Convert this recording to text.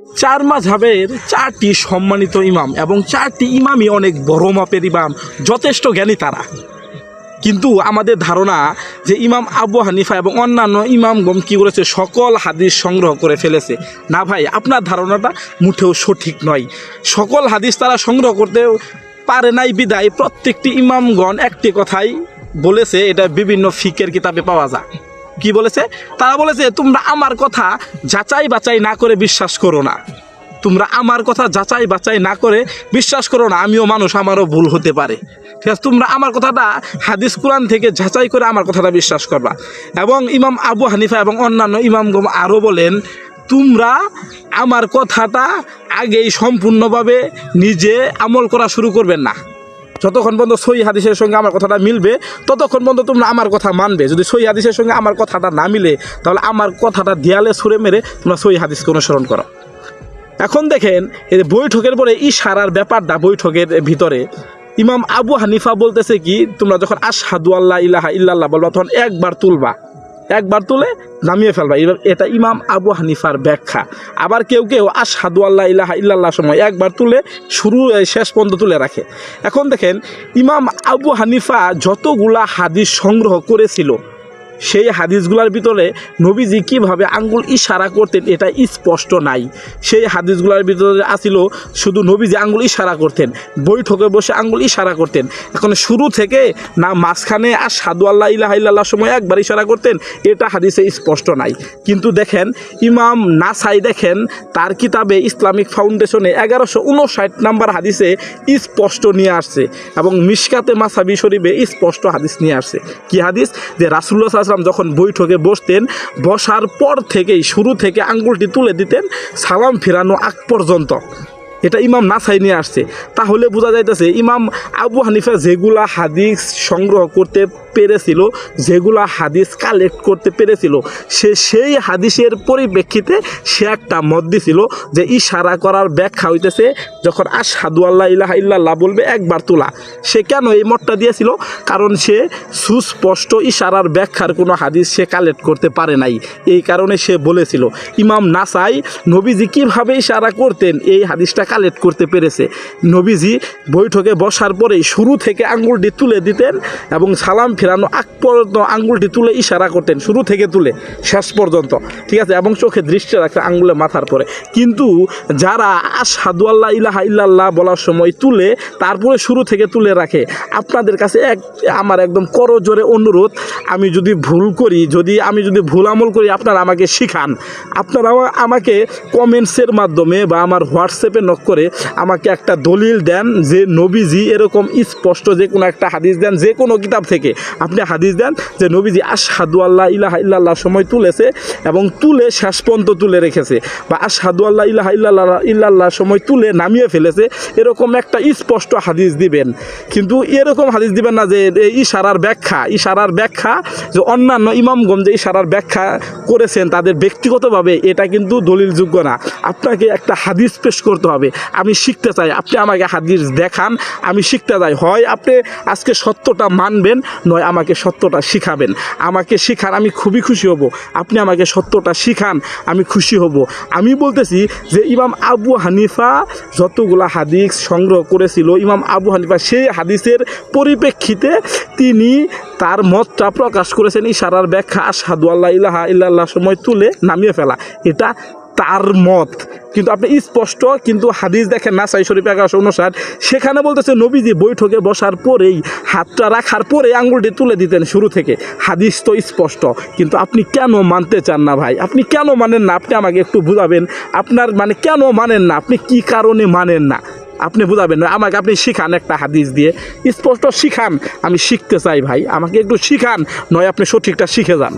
চার মাযহাবের চারটি সম্মানিত ইমাম এবং চারটি ইমামই অনেক বড় মাপের ইমাম, যথেষ্ট জ্ঞানী তারা। কিন্তু আমাদের ধারণা যে ইমাম আবু হানিফা এবং অন্যান্য ইমামগণ কী করেছে, সকল হাদিস সংগ্রহ করে ফেলেছে। না ভাই, আপনার ধারণাটা মুঠেও সঠিক নয়। সকল হাদিস তারা সংগ্রহ করতে পারে নাই বিদায় প্রত্যেকটি ইমামগণ একটি কথাই বলেছে, এটা বিভিন্ন ফিকের কিতাবে পাওয়া যায়। কি বলেছে? তারা বলেছে, তোমরা আমার কথা যাচাই বাছাই না করে বিশ্বাস করো না। তোমরা আমার কথা যাচাই বাছাই না করে বিশ্বাস করো না। আমিও মানুষ, আমারও ভুল হতে পারে, ঠিক আছে? তোমরা আমার কথাটা হাদিস কুরআন থেকে যাচাই করে আমার কথাটা বিশ্বাস করবা। এবং ইমাম আবু হানিফা এবং অন্যান্য ইমামগণ আরও বলেন, তোমরা আমার কথাটা আগেই সম্পূর্ণভাবে নিজে আমল করা শুরু করবেন না। যতক্ষণ পর্যন্ত সহিহ হাদিসের সঙ্গে আমার কথাটা মিলবে ততক্ষণ পর্যন্ত তোমরা আমার কথা মানবে। যদি সহিহ হাদিসের সঙ্গে আমার কথাটা না মিলে, তাহলে আমার কথাটা দেয়ালে ছুঁড়ে মেরে তোমরা সহিহ হাদিসকে অনুসরণ করো। এখন দেখেন, এই বৈঠকের পরে ইশারার ব্যাপারটা, বৈঠকের ভিতরে ইমাম আবু হানিফা বলতেছে কি, তোমরা যখন আশহাদু আল্লা ইলাহা ইল্লাল্লাহ বলবা তখন একবার তুলবা, একবার তুলে নামিয়ে ফেলবা। এটা ইমাম আবু হানিফার ব্যাখ্যা। আবার কেউ কেউ আশহাদু আল্লা ইলাহা ইল্লাল্লাহ সময় একবার তুলে শুরু শেষ পর্যন্ত তুলে রাখে। এখন দেখেন, ইমাম আবু হানিফা যতগুলা হাদিস সংগ্রহ করেছিল, সেই হাদিসগুলোর ভিতরে নবীজি কীভাবে আঙ্গুল ইশারা করতেন এটা স্পষ্ট নাই। সেই হাদিসগুলোর ভিতরে আসিল শুধু নবীজি আঙ্গুল ইশারা করতেন, বৈঠকে বসে আঙ্গুল ইশারা করতেন। এখন শুরু থেকে না মাঝখানে আশহাদু আল্লা ইলাহা ইল্লাল্লাহ সময় একবার ইশারা করতেন, এটা হাদিসে স্পষ্ট নাই। কিন্তু দেখেন, ইমাম নাসাই দেখেন তার কিতাবে ইসলামিক ফাউন্ডেশনে 1159 নম্বর হাদিসে স্পষ্ট নিয়ে আসছে, এবং মিশকাতে মাসাবি শরীফে স্পষ্ট হাদিস নিয়ে আসছে। কি হাদিস? যে রাসূলুল্লাহ সাল্লাল্লাহু আলাইহি ওয়াসাল্লাম যখন বৈঠকে বসতেন, বসার পর থেকেই শুরু থেকে আঙ্গুলটি তুলে দিতেন সালাম ফিরানো আগ পর্যন্ত। এটা ইমাম নাসাই নিয়ে আসছে। তাহলে বোঝা যাইতেছে ইমাম আবু হানিফা যেগুলা হাদিস সংগ্রহ করতে পেরেছিল, যেগুলা হাদিস কালেক্ট করতে পেরেছিল, সেই হাদিসের পরিপ্রেক্ষিতে সে একটা মত দিছিল যে ইশারা করার ব্যাখ্যা হইতেছে যখন আশহাদু আল্লা ইলাহা ইল্লাল্লাহ বলবে একবার তোলা। সে কেন এই মতটা দিয়েছিল? কারণ সে সুস্পষ্ট ইশারার ব্যাখ্যার কোনো হাদিস সে কালেক্ট করতে পারে নাই, এই কারণে সে বলেছিল। ইমাম নাসাই নবীজি কীভাবে ইশারা করতেন এই হাদিসটা কালেক্ট করতে পেরেছে। নবীজি বৈঠকে বসার পরেই শুরু থেকে আঙ্গুলটি তুলে দিতেন এবং সালাম ফেরানো আগ পর্যন্ত আঙ্গুলটি তুলে ইশারা করতেন, শুরু থেকে তুলে শেষ পর্যন্ত, ঠিক আছে? এবং চোখে দৃষ্টি রাখতেন আঙ্গুলে মাথার পরে। কিন্তু যারা আশহাদু আল্লা ইলাহা ইল্লাল্লাহ বলার সময় তুলে তারপরে শুরু থেকে তুলে রাখে, আপনাদের কাছে আমার একদম করজোরে অনুরোধ, আমি যদি ভুল করি, আমি যদি ভুল আমল করি, আপনারা আমাকে শিখান। আপনারা আমাকে কমেন্টসের মাধ্যমে বা আমার হোয়াটসঅ্যাপে নক করে আমাকে একটা দলিল দেন যে নবীজি এরকম স্পষ্ট যে কোনো একটা হাদিস দেন, যে কোনো কিতাব থেকে আপনি হাদিস দেন যে নবীজি আশহাদু আল্লাহ ইলাহা ইল্লাল্লাহ সময় তুলেছে এবং তুলে শেষ পর্যন্ত তুলে রেখেছে, বা আশহাদু আল্লাহ ইলাহা ইল্লাল্লাহ সময় তুলে নামিয়ে ফেলেছে, এরকম একটা স্পষ্ট হাদিস দিবেন। কিন্তু এরকম হাদিস দিবেন না যে ইশারার ব্যাখ্যা যে অন্যান্য ইমামগণ যে ইশারার ব্যাখ্যা করেছেন তাদের ব্যক্তিগতভাবে, এটা কিন্তু দলিলযোগ্য না। আপনাকে একটা হাদিস পেশ করতে হবে। আমি শিখতে চাই, আপনি আমাকে হাদিস দেখান, আমি শিখতে চাই। হয় আপনি আজকে সত্যটা মানবেন, নয় আমাকে সত্যটা শিখাবেন। আমাকে শিখান, আমি খুবই খুশি হব। আপনি আমাকে সত্যটা শিখান, আমি খুশি হব। আমি বলতেছি যে ইমাম আবু হানিফা যতগুলা হাদিস সংগ্রহ করেছিল, ইমাম আবু হানিফা সেই হাদিসের পরিপ্রেক্ষিতে তিনি তার মতটা প্রকাশ করেছেন ইশারার ব্যাখ্যা আশহাদু আল্লাহ ইলাহা ইল্লাল্লাহ সময় তুলে নামিয়ে ফেলা, এটা তার মত। কিন্তু আপনি স্পষ্ট কিন্তু হাদিস দেখেন নাসাই শরীফ 1159, সেখানে বলতেছে নবীজি বৈঠকে বসার পরেই হাতটা রাখার পরে আঙ্গুলটি তুলে দিতেন শুরু থেকে। হাদিস তো স্পষ্ট, কিন্তু আপনি কেন মানতে চান না ভাই? আপনি কেন মানেন না? আপনি আমাকে একটু বুঝাবেন, আপনার কেন মানেন না? আপনি কি কারণে মানেন না আপনি বুঝাবেন না আমাকে। আপনি শিখান একটা হাদিস দিয়ে, স্পষ্ট শিখান, আমি শিখতে চাই ভাই, আমাকে একটু শিখান, নয় আপনি সঠিকটা শিখে যান।